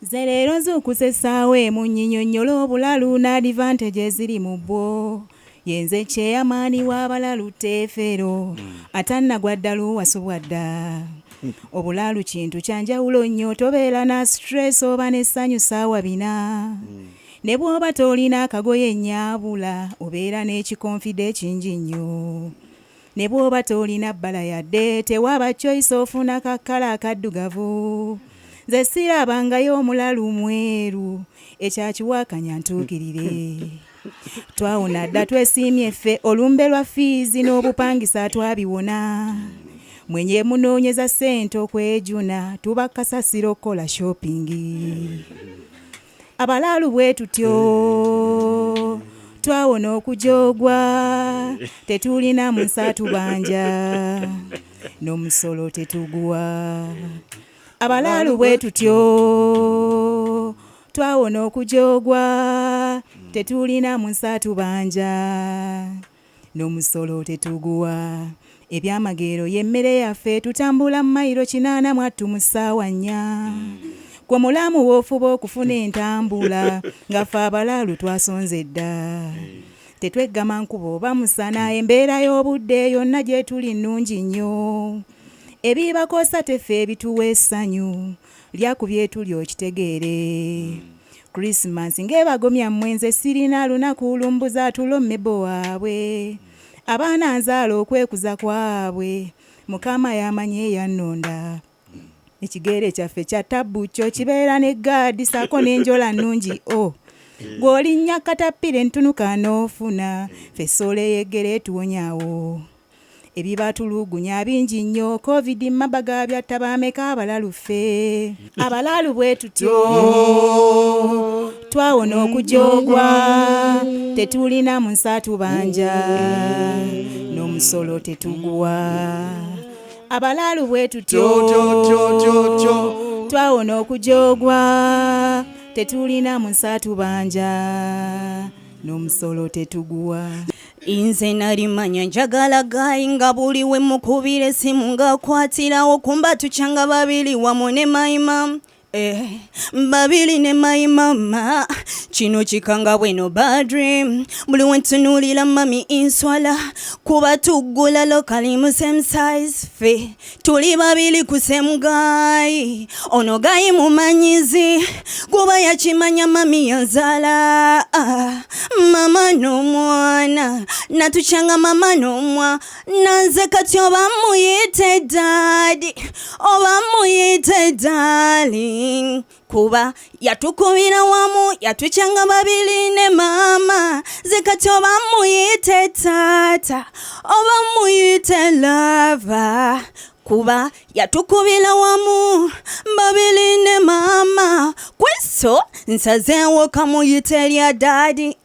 Zerero nzukusesaawe mu nnyinnyonnyola obulalu n'advantage eziri mu bwo. Yenze kyeyamaani w'abalalu teefero atannagwa ddalu wasubwa dda. Obulalu kintu kyanjawulo nnyo, tobeera na stress oba n'essanyu ssaawa bina. Ne bw'oba tolina akagoye nnyabula obeera n'ekikonfide kingi nnyo. Ne bw'oba tolina bbala yadde tewaaba choice ofuna kakkala akaddugavu. Nze sirabangayo omulalu mweru ekyakiwakanya ntuukirire. Twawona dda twesiimye ffe olumbe lwa fiizi n'obupangisa twabiwona. Mwenye munoonyeza ssente okwejuna tuba kasasiro okukola shopping. Abalalu bwe tutyo twawona okujoogwa tetulina munsa tubanja n'omusolo tetuguwa. Abalalu bwe tutyo twawona okujoogwa tetulina munsa tubanja n'omusolo tetuguwa. Ebyamagero y'emmere yaffe tutambula mayiro 8 mu ssaawa 4. Gwe mulamu w'ofuba okufuna entambula ngaffe abalalu twasonze dda. Tetweggama nkuba oba musana, embeera y'obudde yonna gye tuli nnungi nnyo. Ebibakosa teffe ebituwa essanyu lyakubye tuli okitegeere. Christmas ng'ebagomya mmwe nze sirina lunaku lumbuza tulo mmebo waabwe. Abaana nzaala okwekuza kwabwe Mukama yamanye yannonda. Ekigere kyaffe kya tabbu kyo kibeera ne gaadi saako n'enjola nnungi gw'olinnya katappira entunuka n'ofuna ffe ssoolo eyeggere tuwonyaawo. Ebibatulugunya bingi nnyo, covid mabaga byatta baameka abalalu ffe. Abalalu bwe tutyo twawona okujoogwa tetulina munsa tubanja n'omusolo tetuguwa. Abalalu bwe tutyo twawona okujoogwa tetulina munsa tubanja n'omusolo tetuguwa. Inze nalimanya njagala gayi nga buli we mukubira essimu ng'akwatirawo kumba tukyanga babiri wamu ne mayima. Babiri ne mayimama kino kikanga bweno bad dream. Buli we ntunuulira mami inswala kuba tuggula lokali mu same size ffe tuli babiri ku same gayi. Ono gayi mumanyizi kuba yakimanya mami yanzaala mama n'omwana natukyanga mama n'omwa nanze kati oba muyite dadi oba muyite darling. Kuba yatukubira wamu yatukyanga babiri ne mama ze kati oba muyite tata oba muyite lava. Kuba yatukubira wamu babiri ne mama kweso nsazeewo kamuyite lya dadi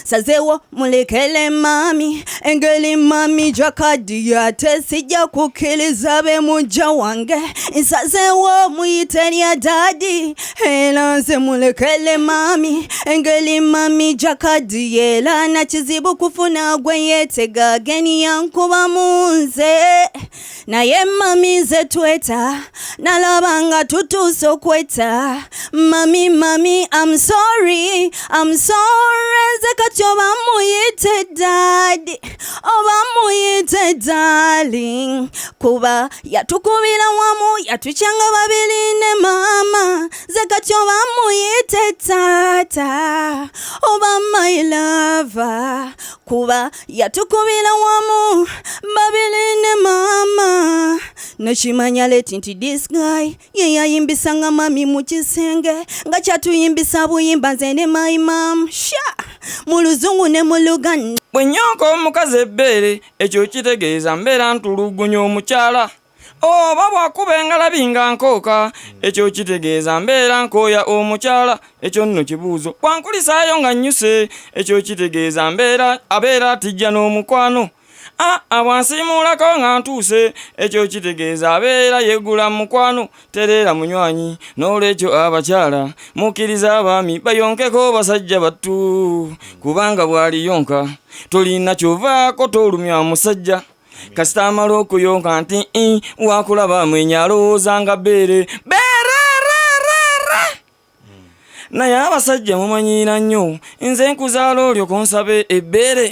sazeewo mulekele mami engeli mami jakadi yate sijja kukkiriza be mujja wange nsazeewo muyite lya dadi era nze mulekele mami engeli mami jakadi era na kizibu kufuna gwe yeetega geni yankuba munze naye mami ze tweta nalabanga tutuuse okweta mami I'm sorry nze kati oba muyite dadi oba muyite darling. Kuba yatukubira wamu yatukyanga babiri ne mama ze kati oba muyite tata oba my lover. Kuba yatukubira wamu babiri ne mama nakimanya leti nti this guy ye yayimbisanga mami mu kisenge nga kyatuyimbisa buyimba nze ne my mom mu luzungu ne mu luganda. Bwe nnyonka omukazi ebbeere ekyo kitegeeza mbeera ntulugunya omukyala. Oba bw'akuba engalabi nga nkooka ekyo kitegeeza mbeera nkooya omukyala. Ekyo nno kibuuzo bwankulisaayo nga nnyuse ekyo kitegeeza mbeera abeera atijja n'omukwano. Bwansiimuulako nga ntuuse ekyo kitegeeza abeera yeggula mukwano tereera munywanyi. N'olwekyo abakyala mukkiriza abaami bayonkeko basajja battu kubanga bw'aliyonka tolina kyovaako tolumya musajja. Kasita amala okuyonka nti wakulaba mwenya alowooza nga bbeere. naye abasajja mumanyira nnyo nze nkuzaala olyo konsabe ebbeere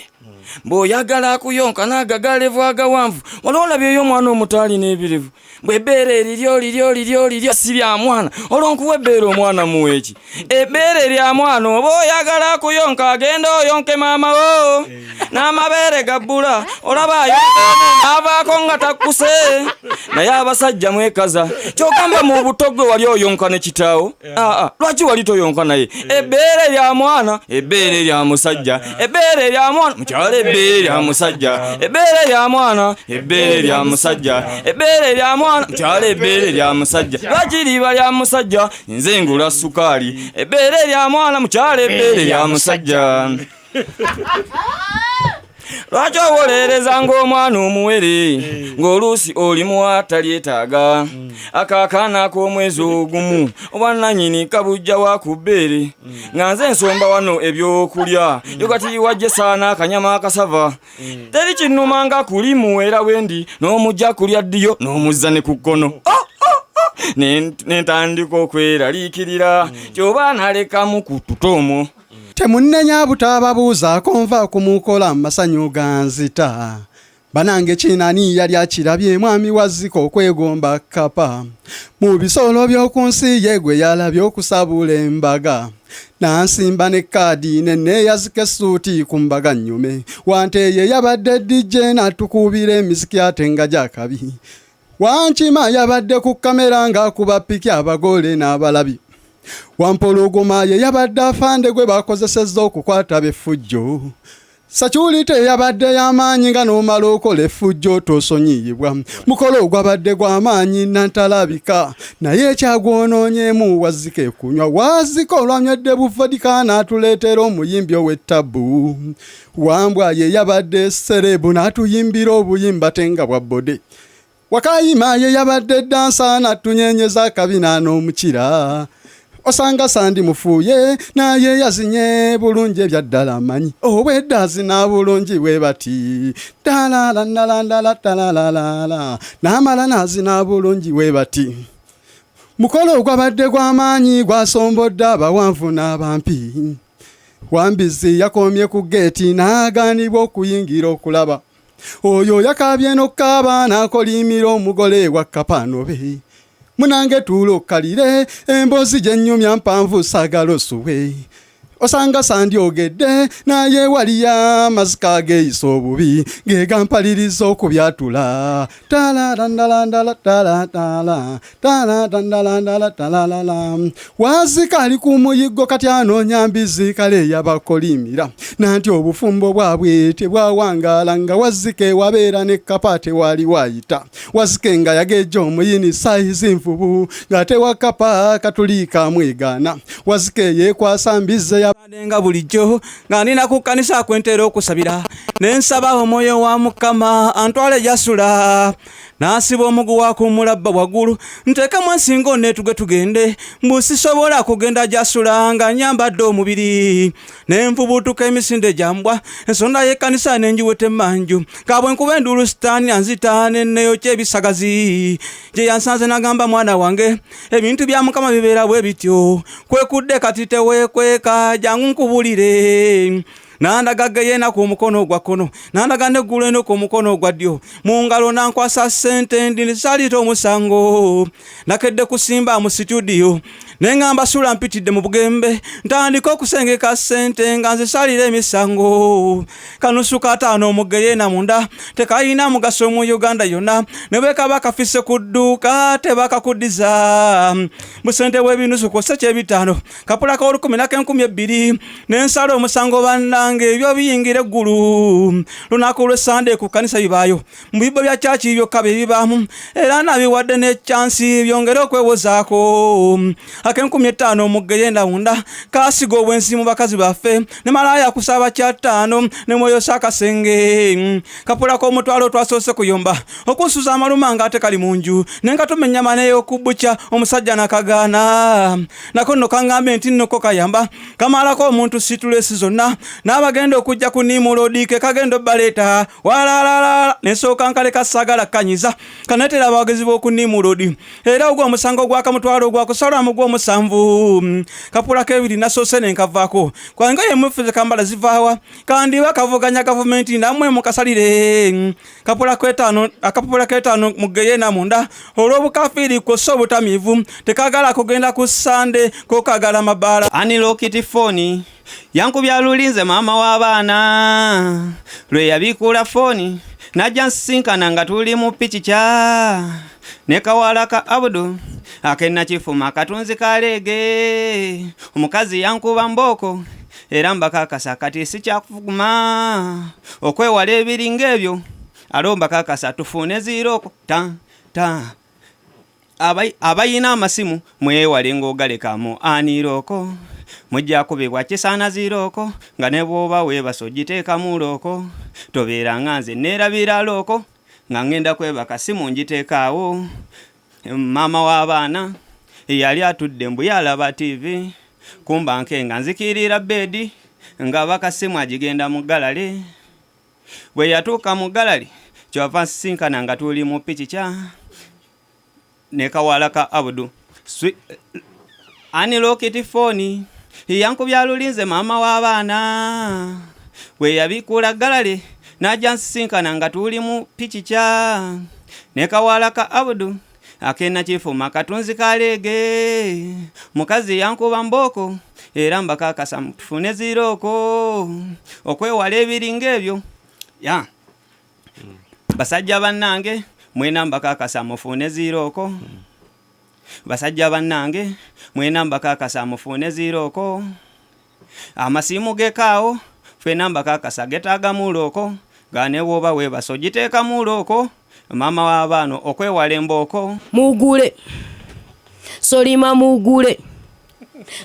bw'oyagala kuyonka n'agagalevu agawanvu waliwo olabye eyo omwana omuto alina ebirevu bw'ebbeere liryo si lya mwana olwonkuwa ebbeere omwana muweeki ebbeere lya mwana oba oyagala kuyonka agenda oyonke maama wo n'amabeere gabbula olaba ayonka avaako nga takkuse naye abasajja mwekaza kyogamba mu buto gwe wali oyonka ne kitaawo lwaki wali toyonka naye ebbeere lya mwana ebbeere lya musajja ebbeere lya mwana mukyala ebbeere lya musajja ebbeere lya mwana ebbeere lya musajja ebbeere lya mwana mukyala ebbeere lya musajja lwaki liba lya musajja nze ngula sukaali ebbeere lya mwana mukyala ebbeere lya musajja lwaki owolereza ng'omwana omuwere ng'oluusi olimuwa talyetaaga akaakaana k'omwezi ogumu obwannannyini kabujja wa ku bbeere nga nze nsomba wano ebyokulya yo kati wajje saana akanyama akasava teri kinnuma nga kuli muwera wendi n'omujja kulya ddiyo n'omuzza ne ku kkono nentandika okweraliikirira kyoba nalekamu ku tutoomo temunnenya butababuuzaako nva kumukola masanyu ganzita banange kinani yali akirabye mwami wazika okwegomba kapa mu bisolo by'oku nsi yegwe yalabye okusabula embaga nansimba ne kaadi neneyazika essuuti ku mbaga nnyume wante ye yabadde DJ n'atukubira emiziki ate nga gyakabi wankima yabadde ku kamera ng'akuba piki abagole n'abalabi wampologoma ye yabadde afande gwe bakozesezza okukwata beffujjo sakyuli teyabadde y'amaanyi nga n'omala okola effujjo tosonyiyibwa mukolo ogwabadde gw'amaanyi nantalabika naye ekyagwonoonyeemu wazika ekunywa wazika olwanywedde buvadika n'atuleetera omuyimbi ow'ettabu wambwa ye yabadde serebu n'atuyimbira obuyimba tenga bwa bode wakayima ye yabadde dansa n'atunyenyeza akabina n'omukira osanga sandi mufuye naye yazinye bulungi ebyaddala amanyi obwedda azina bulungi bwe bati talalalalalalalala n'amala n'azina bulungi bwe bati mukolo ogwabadde gw'amaanyi gwasombodde abawanvu n'abampi wambizi yakomye ku geeti n'agaanibwa okuyingira okulaba oyo yakabye n'okkaaba n'akolimira omugole wa kapanobe munange tuulo kalire embozi gyennyumya mpanvu sagala osuwe osanga sandi ogedde naye waliya mazika geeyisa obubi gegampaliriza okubyatula talalandalandalatala wazika ali ku muyiggo kati anoonya mbizi kale yabakolimira nanti obufumbo bwabwe tebwawangaala nga wazike wabeera ne kapa tewali wayita wazike nga yagejja omuyini sayizi nvubu nga tewakapa katulika mwegana wazike yeekwasa mbize nga bulijjo nga nina ku kkanisa kwentera okusabira nensaba omwoyo wa Mukama antwale jasula nasiba omuguwa ku mulabba waggulu nteekamu ensingo netuge tugende mbusisobola kugenda jasula nga nyambadde omubiri nenvubutuka emisinde gyambwa ensonda y'ekkanisa nenjiwete manju kabwe nkuba enduulu sitaani anzita nenneyo kyebisagazi gye yansanze nagamba mwana wange ebintu bya Mukama bibeera bwe bityo kwekudde kati teweekweka jangu nkubulire nandaga yena ku mukono ogwa kkono nandaga neggulu eno ku mukono ogwa ddyo mu ngalo nankwasa ssente ndisalita omusango nakedde kusimba mu situdiyo nengamba sula mpitidde mu bugembe ntandika okusengeka ssente nga nzisalira emisango kanusu kataano omugeyena munda tekayina mugaso mu Uganda yonna ne bwekaba kafise ku dduuka tebakakuddiza busente bw'ebinusu kwose kyebitaano kapula ka 10,000 nensala omusango bannange ebyo biyingira eggulu lunaku lw'Essande ku kkanisa bibaayo mu bibbo bya kyaki byokka bye bibaamu era nabiwadde ne chansi byongere okwewozaako ake50 omugeyenda munda kasiga obwensi mu bakazi baffe ne malaya kusaba kyataano ne mwoyo sakasenge kapula ko mutwalo twasoose kuyomba okusuza amaluma nga ate kali munju nenkatumenya maneyo kubucha omusajja nakagaana nakono kangambe nti noko kayamba kamalako omuntu situlesi zonna n'abagenda okujja ku nimulodike kagendo baleta walalala nesooka nkale kasagala kanyiza kanetera abagezi b'oku nimulodi era ogwo omusango gwa kamutwalo gwa kusala mu gwo musanvu kapula kebiri nasose nenkavako kwanga yemufize kambala zivawa kandi bakavuganya gavumenti namwe mukasalire kapula kwetano mugeye na munda olwobukafiri koso butamivu tekagala kugenda ku Sande kokagala mabala Anilokiti foni yankubya lulinze mama w'abaana lwe yabikula foni najja nsinkana nga tuli mu pichicha nekawala ka Abudu akenna kifuma katunzi kalege omukazi yankuba mboko era mbakakasa kati sikyakufuguma okwewala ebiringa ebyo alomba kakasa tufune ziroko ta abayina amasimu mwewale ng'ogalekamu aniroko mujja kubibwa kisana ziroko nga ne bwoba webaso giteekamu loko tobeera nga nze neerabira loko nga ngenda kwebaka simu ngiteekaawo mama w'abaana yali atudde mbu yalaba TV kumba nke nga nzikirira bedi nga bakasimu agigenda mu galale bwe yatuuka mu galale kyova nsinkana nga tuli mu pichicha nekawala ka Abudu Anilokiti foni yankubya lulinze mama w'abaana bwe yabikula galale najja nsinkana nga tuli mu pichicha nekawala ka Abudu akenna kifuma katunzi kalege mukazi yankuba mboko era mbakakasa tufune ziroko okwewala ebiringa ebyo ya basajja bannange mwena mbakakasa mufune ziroko basajja bannange mwena mbakakasa mufune ziroko amasimu gekaawo fena mbakakasa getaaga muloko gane bwoba webaso giteeka muloko mama w'abaana okwewala emboko mugule solima mugule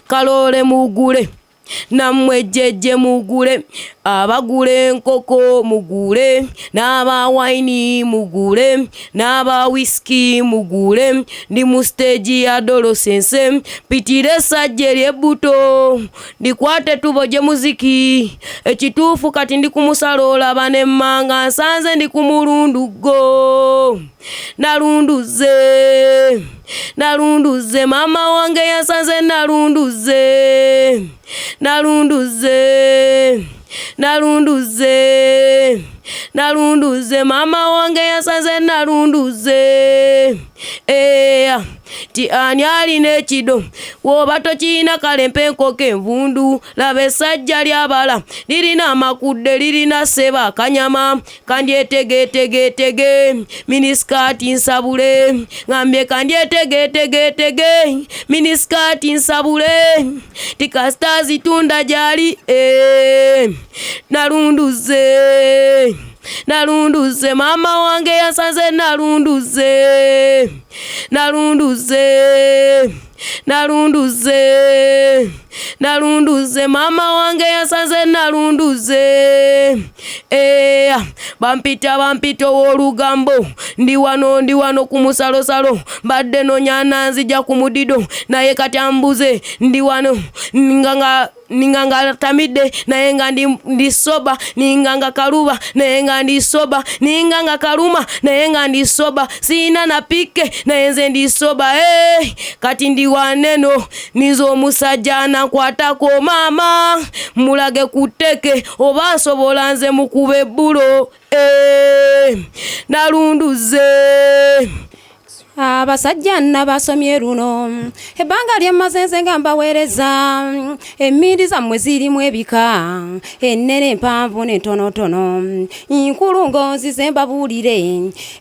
kalole mugule namwejeje mugule abagule enkoko mugule n'aba wine mugule n'aba whisky mugule ndi mu stage ya adolescence pitire sajje lyebuto ndikwate tuboje muziki ekituufu kati ndi kumusalola bane manga nsanze ndi kumulundugo nalunduze mama wange yasanze nalunduze mama wange yasanze nalunduze ti ani alina ekido woba tokirina kalempe enkoko envundu laba essajja lyabala lirina amakudde lirina seba akanyama kandyetegeetegeetege miniskaati nsabule ngambye kandyetegeetegeetege miniskaati nsabule tikasita zitunda gyali nalunduze mama wange yasanze nalunduze mama wange yasanze bampita w'olugambo ndi wano ku musalosalo mbadde nonyana nzija ku mudido naye kati ambuze ndi wano ninganga tamide naye nga ndi soba ninganga kaluba naye nga ndi soba ninganga kaluma naye nga ndi soba sina na pike naye nze ndi soba kati ndi waneno nizo omusajja nakwatako mama mulage kuteke oba nsobola nze mukuba ebbulo nalunduze abasajja nabasomye luno ebbanga ly'emazenze nga mbaweereza emmindi zammwe zirimu ebika ennene empanvu n'entonotono nkulu ngonzize mbabuulire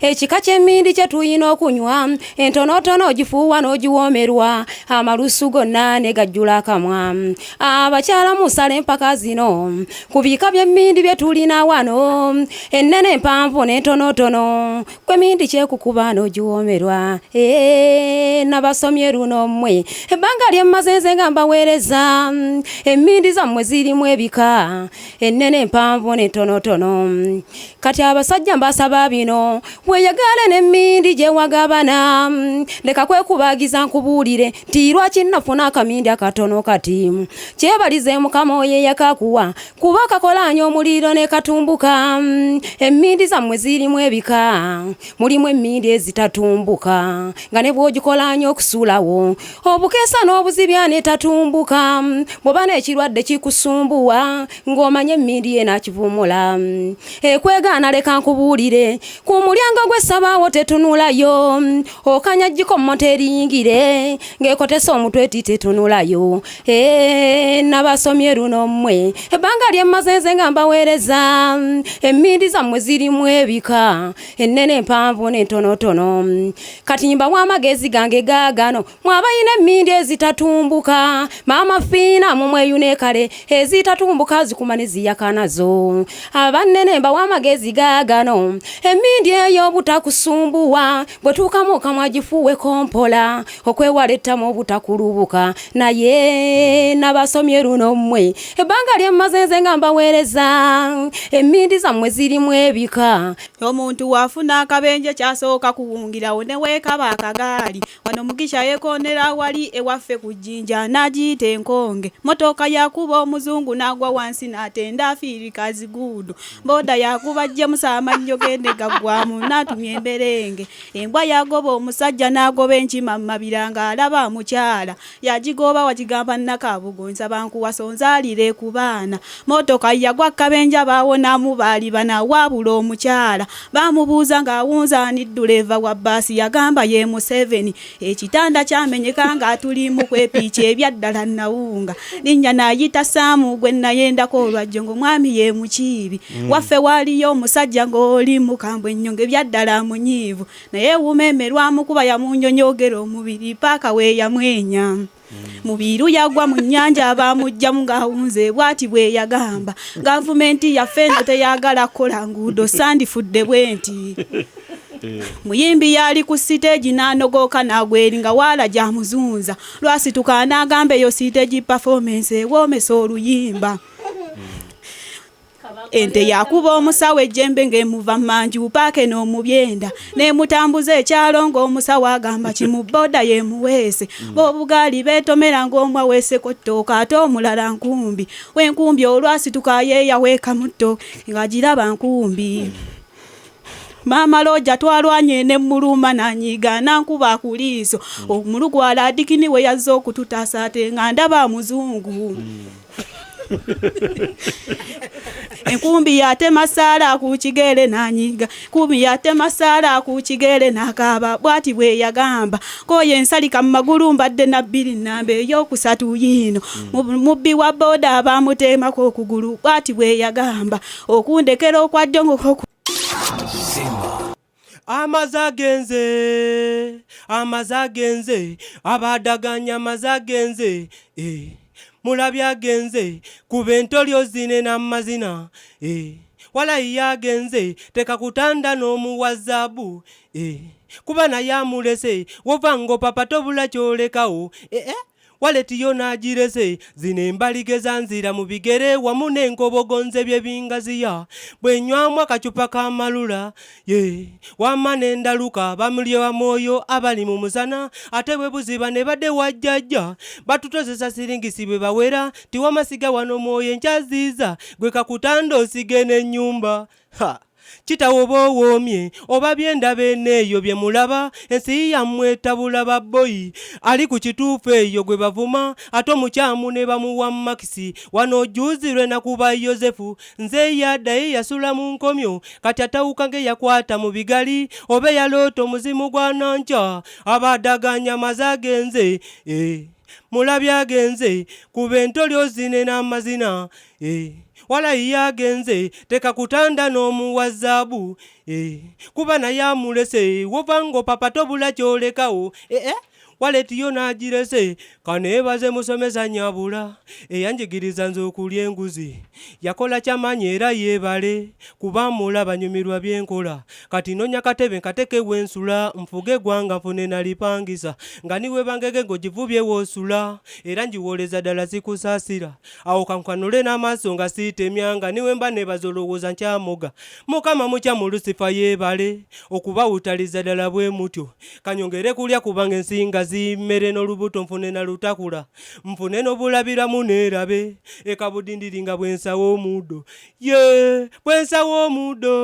ekika ky'emmindi kye tuyina okunywa entonotono ogifuuwa n'ogiwoomerwa amalusu gonna ne gajjula akamwa abakyala musala empaka zino ku bika by'emmindi bye tulina wano ennene empanvu n'entonotono kw'emmindi kyekukuba n'ogiwoomerwa nabasomye luno mmwe ebbanga ly'emazenze nga mbaweereza emmindi zammwe zirimu ebika ennene empanvu n'entonotono kati abasajja mbasaba bino weeyagale n'emmindi gye wagabana leka kwekubaagiza nkubuulire nti lwaki nnafuna akamindi akatono kati kyebalize mukama oyo eyakakuwa kuba kakolaanya omuliro ne katumbuka emmindi zammwe zirimu ebika mulimu emmindi ezitatumbuka tatumbuka nga ne bw'ogikola nnyo okusuulawo obukeesa n'obuzibya ne tatumbuka bw'oba n'ekirwadde kikusumbuwa ng'omanye emmindi ye n'akivumula ekwegaana leka nkubuulire ku mulyango gw'essabaawo tetunulayo okanyajjiko mmotoeri yingire ng'ekotesa omutwe ti tetunulayo nabasomye luno mmwe ebbanga lyemmazenze nga mbaweereza emmindi zammwe zirimu ebika ennene empanvu n'entonotono kati mbawa amagezi gange gaagano mwabayina emmindi ezitatumbuka maama fiina mumweyune kale ezitatumbuka zikuma ne ziyaka nazo abannene mbawa amagezi gaagano emmindi eyo obutakusumbuwa bwe tuukamu okamwa gifuuweko mpola okwewala ettamu obutakulubuka naye nabasomye luno mmwe ebbanga lyemmazenze nga mbaweereza emmindi zammwe zirimu ebika omuntu wafuna akabenje kyasooka kuwungirawo ne weekaba akagaali wano mugisha yeekondera wali ewaffe ku jjinja n'agiyita enkonge motoka yakuba omuzungu n'agwa wansi n'atenda afiirika ziguudo booda yakuba jjemusa amannyo gende gaggwamu n'atumya emberenge embwa yagoba omusajja n'agoba enkima mmabira ng'alaba mukyala yagigoba wagigamba nnakabugonza bankuwasa onzaalire ku baana motoka yagwa kabenja baawonamu baali bana waabula omukyala baamubuuza ng'awunza ani dduleva wa bbaasi yagamba ye Museveni ekitanda kyamenyeka ng'atulimu kwepiiki ebyaddala nawunga linnya n'ayita Saamu gwe nayendako olwajjo ng'omwami ye Mukiibi waffe waaliyo omusajja ng'oli mukambwe ennyonge ebyaddala munyiivu naye wumeeme lwamukuba yamunyonyogera omubiri paaka we yamwenya mubiru yagwa mu nnyanja abamujjamu ng'awunze bw'ati bwe yagamba gavumenti yaffe eno teyagala kukola nguudo sandifudde bwenti muyimbi yali ku siteegi n'anogoka n'agweri nga waala gyamuzunza lwasituka n'agamba eyo siteegi performance ewoomesa oluyimba ente yakuba omusawo ejjembe ng'emuva mmanju paake n'omubyenda n'emutambuza ekyalo ng'omusawo agamba kimuboda yemuweese b'obugaali beetomera ng'omwa weeseko ttooka ate omulala nkumbi w'enkumbi olwasituka yeeyaweeka mu ttooke ng'agiraba nkumbi maama Looja twalwanye ne muluma n'anyiga nankuba ku liiso omulugwala adikini we yazze okututaasa ate nga ndaba muzungu enkumbi yatema saala ku kigere n'anyiga kumbi yatema saala ku kigere n'akaaba bw'ati bwe yagamba koye ensalika mu magulu mbadde na bbiri nnamba ey'okusatu yiino mubbi wa booda abaamuteemako okugulu bw'ati bwe yagamba okundekera okwaddo ng'oku amazagenze abadaganya amazagenze mulabye agenze kuba entolyo zine n'amazina walayi yagenze tekakutanda n'omuwazaabu kuba naye amulese wova ngo papa tobula kyolekawo waletiyo n'agirese zino embalige zanzira mu bigere wamu n'enkobogonze bye bingaziya bwenywamu akacupa k'amalula wamma n'endaluka bamulyewa mwoyo abali mu musana ate bwe buziba ne badde wajjajja batutozesa siringisi bwe bawera tiwamasiga wano mwoyo enkyaziiza gwe kakutanda osige n'ennyumba kitawo bowoomye oba byendaba eneeyo bye mulaba ensi yammwe etabula babboyi ali ku kituufu eyo gwe bavuma ate omukyamu ne bamuwa makisi wano ojjuuzirwe nakuba Yozefu nze yaddaye yasula mu nkomyo kati atawuka ng'eyakwata mu bigali oba yaloota omuzimu gwa nankya abadaganya amazagenze mulabye agenze kuba entolyo zine n'amazina walayi yagenze tekakutanda n'omuwazaabu kuba naye amulese wova ngo papa tobula kyolekawo waletiyo n'agirese kaneebaze musomesa nyabula eyanjigiriza nze okulya enguzi yakola kyamaanyi era yeebale kuba mulaba nyumirwa byenkola kati nonya katebe nkatekewo ensula nfuge gwanga nfune nalipangisa nga niwe bangege ng'ogivubye woosula era njiwooleza ddala zikusaasira awo kankanule n'amaaso nga siitemyanga niwe mba neebaza olowooza nkyamoga mukama mukya mu Lusifa yeebale okubawutaliza ddala bwe mutyo kanyongere kulya kubanga ensinga zimmere n'olubuto nfune na lutakula nfune n'obulabiramu neerabe ekabudindiri nga bwensawo omuddo bwensawo omuddo